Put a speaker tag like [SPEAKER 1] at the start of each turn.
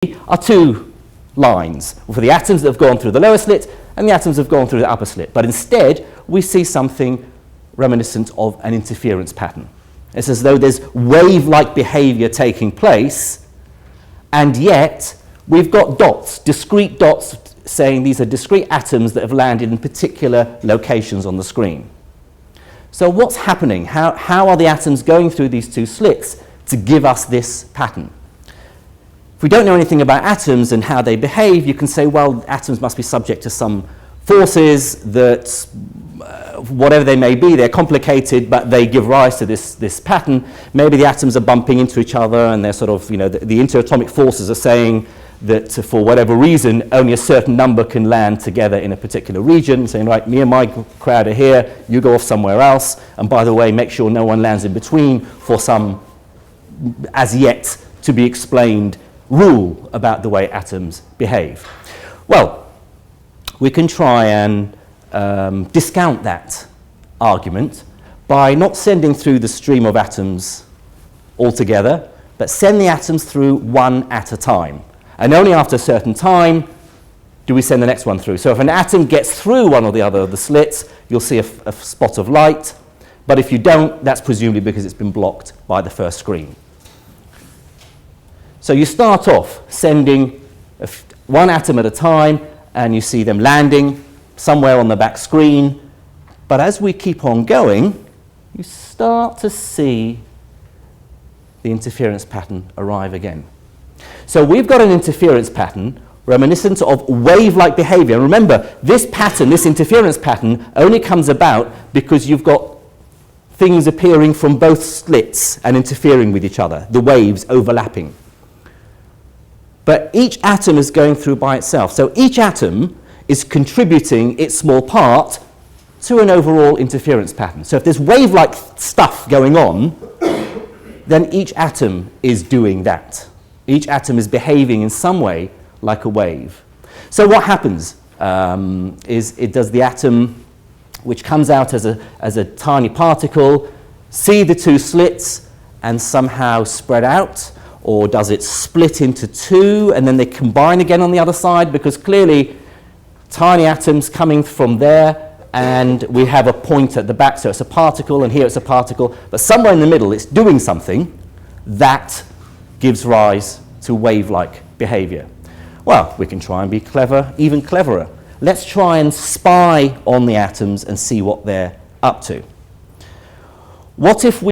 [SPEAKER 1] are two lines for the atoms that have gone through the lower slit and the atoms that have gone through the upper slit. But instead, we see something reminiscent of an interference pattern. It's as though there's wave-like behavior taking place, and yet we've got dots, discrete dots, saying these are discrete atoms that have landed in particular locations on the screen. So what's happening? How are the atoms going through these two slits to give us this pattern? If we don't know anything about atoms and how they behave, you can say, well, atoms must be subject to some forces that, whatever they may be, they're complicated, but they give rise to this pattern. Maybe the atoms are bumping into each other and they're sort of, the interatomic forces are saying that for whatever reason, only a certain number can land together in a particular region, saying, right, me and my crowd are here, you go off somewhere else, and by the way, make sure no one lands in between for some as yet to be explained rule about the way atoms behave. Well, we can try and discount that argument by not sending through the stream of atoms altogether, but send the atoms through one at a time. And only after a certain time do we send the next one through. So if an atom gets through one or the other of the slits, you'll see a spot of light. But if you don't, that's presumably because it's been blocked by the first screen. So you start off sending one atom at a time, and you see them landing somewhere on the back screen. But as we keep on going, you start to see the interference pattern arrive again. So we've got an interference pattern reminiscent of wave-like behavior. And remember, this pattern, this interference pattern, only comes about because you've got things appearing from both slits and interfering with each other, the waves overlapping. But each atom is going through by itself. So each atom is contributing its small part to an overall interference pattern. So if there's wave-like stuff going on, then each atom is doing that. Each atom is behaving in some way like a wave. So what happens is it does the atom, which comes out as a tiny particle, see the two slits and somehow spread out, or does it split into two and then they combine again on the other side? Because clearly tiny atoms coming from there, and we have a point at the back, so it's a particle, and here it's a particle, but somewhere in the middle it's doing something that gives rise to wave-like behavior. Well, we can try and be clever, even cleverer. Let's try and spy on the atoms and see what they're up to. What if we